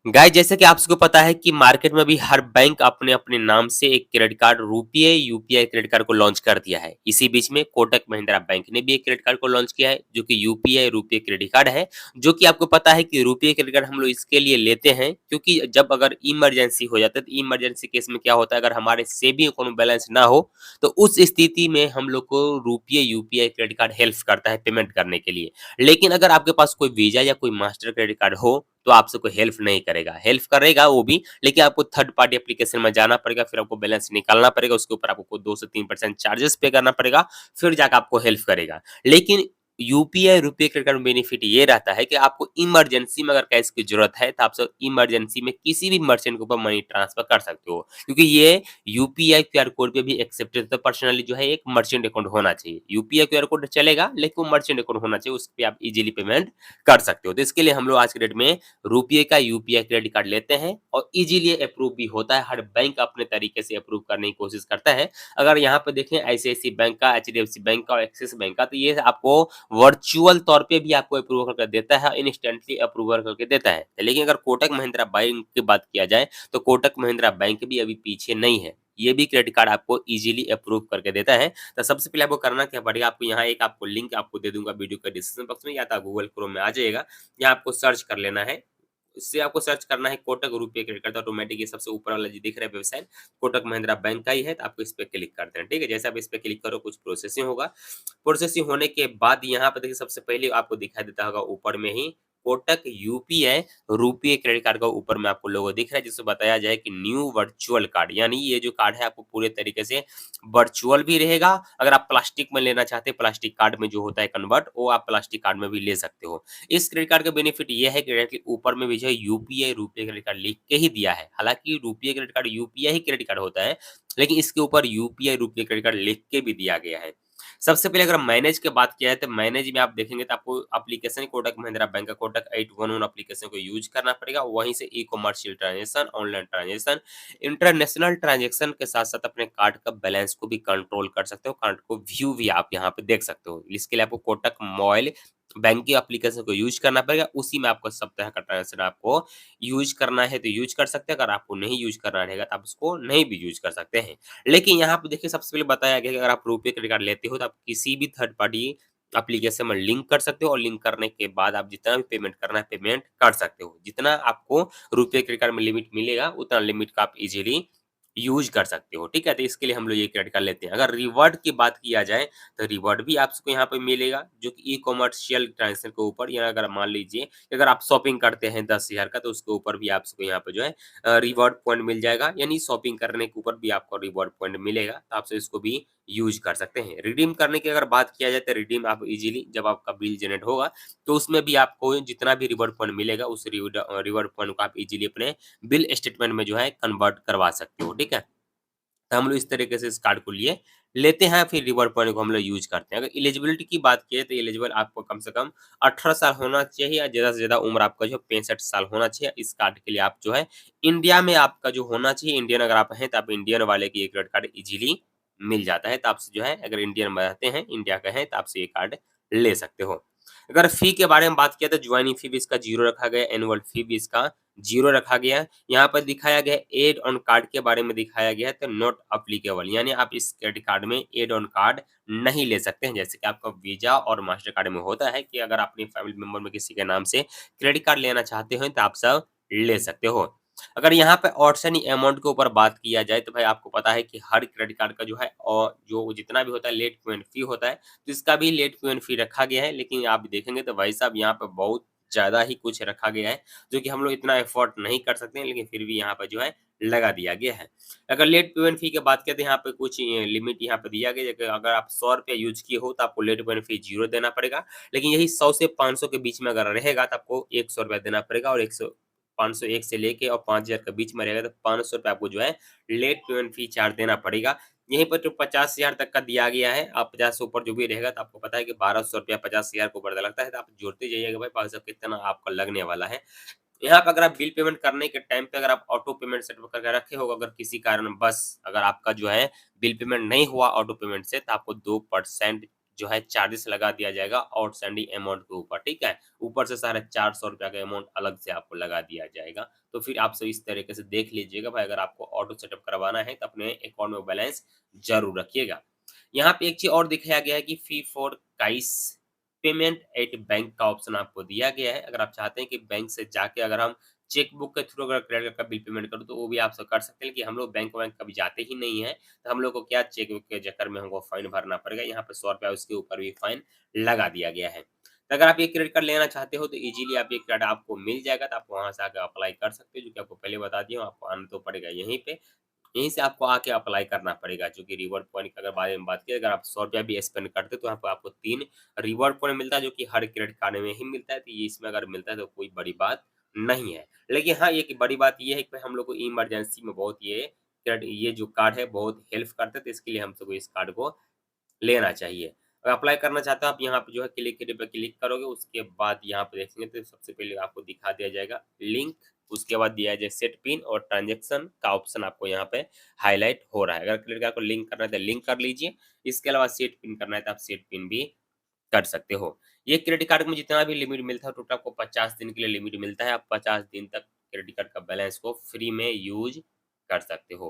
Guys जैसे कि आप सबको पता है कि मार्केट में भी हर बैंक अपने अपने नाम से एक क्रेडिट कार्ड रुपये यूपीआई क्रेडिट कार्ड को लॉन्च कर दिया है। इसी बीच में कोटक महिंद्रा बैंक ने भी एक क्रेडिट कार्ड को लॉन्च किया है जो कि यूपीआई रुपये क्रेडिट कार्ड है। जो कि आपको पता है कि रुपये क्रेडिट कार्ड हम लोग इसके लिए लेते हैं क्योंकि जब अगर इमरजेंसी हो जाता है तो इमरजेंसी केस में क्या होता है, अगर हमारे सेविंग अकाउंट बैलेंस ना हो तो उस स्थिति में हम लोग को रुपये यूपीआई क्रेडिट कार्ड हेल्प करता है पेमेंट करने के लिए। लेकिन अगर आपके पास कोई वीजा या कोई मास्टर क्रेडिट कार्ड हो तो आपसे कोई हेल्प नहीं करेगा। हेल्प करेगा वो भी, लेकिन आपको थर्ड पार्टी एप्लीकेशन में जाना पड़ेगा, फिर आपको बैलेंस निकालना पड़ेगा, उसके ऊपर आपको 2 से 3% चार्जेस पे करना पड़ेगा, फिर जाकर आपको हेल्प करेगा। लेकिन यूपीआई रुपए क्रेडिट कार्ड में बेनिफिट ये रहता है कि आपको इमरजेंसी में अगर कैश की ज़रूरत है, तो आप सब इमरजेंसी में किसी भी मर्चेंट के ऊपर मनी ट्रांसफर कर सकते हो। क्योंकि ये यूपीआई क्यूआर कोड पे भी एक्सेप्टेड है, तो पर्सनली जो है एक मर्चेंट अकाउंट होना चाहिए। यूपीआई क्यूआर कोड चलेगा, लेकिन वो मर्चेंट अकाउंट होना चाहिए, उस पे आप इज़िली पेमेंट कर सकते हो। तो इसके लिए हम लोग आज के डेट में रुपये का यूपीआई क्रेडिट कार्ड लेते हैं और इजीली अप्रूव भी होता है। हर बैंक अपने तरीके से अप्रूव करने की कोशिश करता है। अगर यहाँ पे देखें आईसीआईसी बैंक का, एचडीएफसी बैंक का और एक्सिस बैंक का, तो ये आपको वर्चुअल तौर पे भी आपको अप्रूव करके देता है, इंस्टेंटली अप्रूवल करके देता है। लेकिन अगर कोटक महिंद्रा बैंक की बात किया जाए तो कोटक महिंद्रा बैंक भी अभी पीछे नहीं है। ये भी क्रेडिट कार्ड आपको इजीली अप्रूव करके देता है। तो सबसे पहले आपको करना क्या पड़ेगा, आपको यहाँ एक आपको लिंक आपको दे दूंगा वीडियो के डिस्क्रिप्शन बॉक्स में, या तो गूगल क्रोम में आ जाएगा। यहाँ आपको सर्च कर लेना है। इससे आपको सर्च करना है कोटक रुपए क्रेडिट कार्ड, ऑटोमेटिक ये सबसे ऊपर वाला जो दिख रहा है वेबसाइट कोटक महिंद्रा बैंक का ही है, तो आपको इस पे क्लिक कर देना। ठीक है, जैसे आप इस पे क्लिक करो कुछ प्रोसेसिंग होगा। प्रोसेसिंग होने के बाद यहाँ पे देखिए सबसे पहले आपको दिखाई देता होगा ऊपर में ही कोटक यूपीआई रुपये क्रेडिट कार्ड का ऊपर में आपको लोगो दिख रहा है, जिसमें बताया जाए कि न्यू वर्चुअल कार्ड, यानी ये जो कार्ड है आपको पूरे तरीके से वर्चुअल भी रहेगा। अगर आप प्लास्टिक में लेना चाहते हैं, प्लास्टिक कार्ड में जो होता है कन्वर्ट, वो आप प्लास्टिक कार्ड में भी ले सकते हो। इस क्रेडिट कार्ड का बेनिफिट ये है कि डायरेक्टली ऊपर में भी जो है यूपीआई रुपये क्रेडिट कार्ड लिख के ही दिया है। हालांकि रुपये क्रेडिट कार्ड यूपीआई ही क्रेडिट कार्ड होता है, लेकिन इसके ऊपर यूपीआई रुपये क्रेडिट कार्ड लिख के भी दिया गया है। सबसे पहले अगर मैनेज की बात किया जाए तो मैनेज में आप देखेंगे तो आपको एप्लीकेशन कोटक महिंद्रा बैंक का कोटक 811 एप्लीकेशन को यूज करना पड़ेगा। वहीं से e commercial transaction, online transaction, international transaction के साथ साथ अपने कार्ड का बैलेंस को भी कंट्रोल कर सकते हो, कार्ड को व्यू भी आप यहाँ पे देख सकते हो। इसके लिए आपको कोटक मोबाइल बैंकिंग एप्लीकेशन को यूज करना पड़ेगा। उसी में आपको सब तरह का ट्रांजेक्शन आपको यूज करना है तो यूज कर सकते हैं, अगर आपको नहीं यूज करना रहेगा तो आप उसको नहीं भी यूज कर सकते हैं। लेकिन यहाँ पे देखिए सबसे पहले बताया गया है कि अगर आप रुपए क्रेडिट कार्ड लेते हो तो आप किसी भी थर्ड पार्टी एप्लीकेशन में लिंक कर सकते हो, और लिंक करने के बाद आप जितना भी पेमेंट करना है पेमेंट कर सकते हो। जितना आपको रुपए क्रेडिट कार्ड में लिमिट मिलेगा उतना लिमिट का आप इजीली यूज कर सकते हो। ठीक है, तो इसके लिए हम लोग ये क्रेडिट कार्ड लेते हैं। अगर रिवॉर्ड की बात किया जाए तो रिवॉर्ड भी आपको यहाँ पे मिलेगा, जो कि ई कॉमर्शियल ट्रांजेक्शन के ऊपर, या अगर मान लीजिए कि अगर आप शॉपिंग करते हैं 10,000 का, तो उसके ऊपर भी आपको यहाँ पे जो है रिवॉर्ड पॉइंट मिल जाएगा। यानी शॉपिंग करने के ऊपर भी आपको रिवॉर्ड पॉइंट मिलेगा, तो आप इसको भी यूज कर सकते हैं। रिडीम करने की अगर बात किया जाए तो रिडीम आप इजीली जब आपका बिल जनरेट होगा तो उसमें भी आपको जितना भी रिवॉर्ड पॉइंट मिलेगा उस रिवॉर्ड पॉइंट को आप इजीली अपने बिल स्टेटमेंट में जो है कन्वर्ट करवा सकते हो। ठीक है, तो हम लोग इस तरीके से इस कार्ड को लिए लेते हैं, फिर रिवॉर्ड पॉइंट को हम लोग यूज करते हैं। अगर एलिजिबिलिटी की बात की तो एलिजिबल आपको कम से कम 18 साल होना चाहिए, या ज़्यादा से ज़्यादा उम्र आपका जो 65 साल होना चाहिए। इस कार्ड के लिए आप जो है इंडिया में आपका जो होना चाहिए, इंडियन अगर आप हैं तो आप इंडियन वाले की ये क्रेडिट कार्ड इजीली मिल जाता है। तो आपसे जो है अगर इंडियन में रहते हैं, इंडिया का है, तो आपसे ये कार्ड ले सकते हो। अगर फी के बारे में बात किया तो ज्वाइनिंग फी भी इसका 0 रखा गया है, एनुअल फी भी इसका 0 रखा गया है। यहाँ पर दिखाया गया है ऐड ऑन कार्ड के बारे में दिखाया गया है, तो नॉट एप्लीकेबल, यानी आप इस क्रेडिट कार्ड में ऐड ऑन कार्ड नहीं ले सकते हैं। जैसे कि आपका वीजा और मास्टर कार्ड में होता है कि अगर अपनी फैमिली मेंबर में किसी के नाम से क्रेडिट कार्ड लेना चाहते हो तो आप सब ले सकते हो। अगर यहाँ पे आउटस्टैंडिंग अमाउंट के ऊपर बात किया जाए तो भाई आपको पता है कि हर क्रेडिट कार्ड का जो है और जो जितना भी होता है लेट पेमेंट फी होता है, तो इसका भी लेट पेमेंट फी रखा गया है। लेकिन आप देखेंगे तो भाई साहब यहाँ पे बहुत ज़्यादा ही कुछ रखा गया है, जो कि हम लोग इतना अफोर्ड नहीं कर सकते हैं, लेकिन फिर भी यहाँ पे जो है लगा दिया गया है। अगर लेट पेमेंट फी की बात करें तो यहाँ पे कुछ लिमिट यहाँ पे दिया गया है कि अगर आप ₹100 यूज़ किए हो तो आपको लेट पेमेंट फी 0 देना पड़ेगा। लेकिन यही 100 से 500 के बीच में अगर रहेगा तो आपको ₹100 देना पड़ेगा, और 501 से लेके और 5,000 के बीच में रहेगा तो ₹500 आपको जो है लेट पेमेंट फी चार्ज देना पड़ेगा। यहीं पर जो 50,000 तक का दिया गया है, आप 50 से ऊपर जो भी रहेगा तो आपको पता है कि ₹1,200 50,000 के ऊपर लगता है, तो आप जोड़ते जाइएगा भाई भाई साहब कितना आपका लगने वाला है। यहाँ पे अगर आप बिल पेमेंट करने के टाइम पे अगर आप ऑटो पेमेंट सेट करके रखे हो, अगर किसी कारणवश अगर आपका जो है बिल पेमेंट नहीं हुआ ऑटो पेमेंट से, तो आपको 2% जो है चार्जेस लगा दिया जाएगा आउटस्टैंडिंग अमाउंट के ऊपर, ठीक है? ऊपर से साढ़े 400 रुपया का अमाउंट अलग से आपको लगा दिया जाएगा। तो फिर आप इस तरीके से देख लीजिएगा भाई, अगर आपको ऑटो सेटअप करवाना है तो अपने अकाउंट में बैलेंस ज़रूर रखिएगा। यहाँ पे एक चीज़ और दिखाया गया है कि फी फॉर काइस पेमेंट एट बैंक का ऑप्शन आपको दिया गया है। अगर आप चाहते हैं कि बैंक से जाके अगर हम चेकबुक के थ्रू अगर क्रेडिट कार्ड का बिल पेमेंट करूँ, तो वो भी आप सब कर सकते हैं कि हम लोग बैंक वैंक कभी जाते ही नहीं हैं, तो हम लोग को क्या चेकबुक के चक्कर में हमको फाइन भरना पड़ेगा। यहाँ पे ₹100 उसके ऊपर भी फाइन लगा दिया गया है। तो अगर आप ये क्रेडिट कार्ड लेना चाहते हो तो ईज़िली आप ये कार्ड आपको मिल जाएगा, तो आप वहाँ से आके अप्लाई कर सकते हो, जो कि आपको पहले बता दिया हूँ, आपको आना तो पड़ेगा यहीं पे। यहीं से आपको आके अप्लाई करना पड़ेगा, जो कि रिवॉर्ड पॉइंट का अगर बारे में बात करें, अगर आप ₹100 भी स्पेंड करते हो तो यहाँ पे आपको 3 रिवॉर्ड पॉइंट मिलता है, जो कि हर क्रेडिट कार्ड में ही मिलता है। तो ये इसमें अगर मिलता है तो कोई बड़ी बात नहीं है। लेकिन हाँ, एक बड़ी बात ये है कि हम लोग को इमरजेंसी में बहुत ये जो कार्ड है बहुत हेल्प करता है, तो इसके लिए हम सबको इस कार्ड को लेना चाहिए। अगर अप्लाई करना चाहते हो आप, यहाँ पे जो है क्लिक here पे क्लिक करोगे, उसके बाद यहाँ पे देखेंगे तो सबसे पहले आपको दिखा दिया जाएगा लिंक, उसके बाद दिया जाए सेट पिन और ट्रांज़ैक्शन का ऑप्शन आपको यहाँ पे हाइलाइट हो रहा है। अगर क्रेडिट कार्ड को लिंक करना है तो लिंक कर लीजिए। इसके अलावा सेट पिन करना है तो आप सेट पिन भी कर सकते हो। ये क्रेडिट कार्ड में जितना भी लिमिट मिलता है टोटल आपको 50 दिन के लिए लिमिट मिलता है। आप 50 दिन तक क्रेडिट कार्ड का बैलेंस को फ्री में यूज़ कर सकते हो।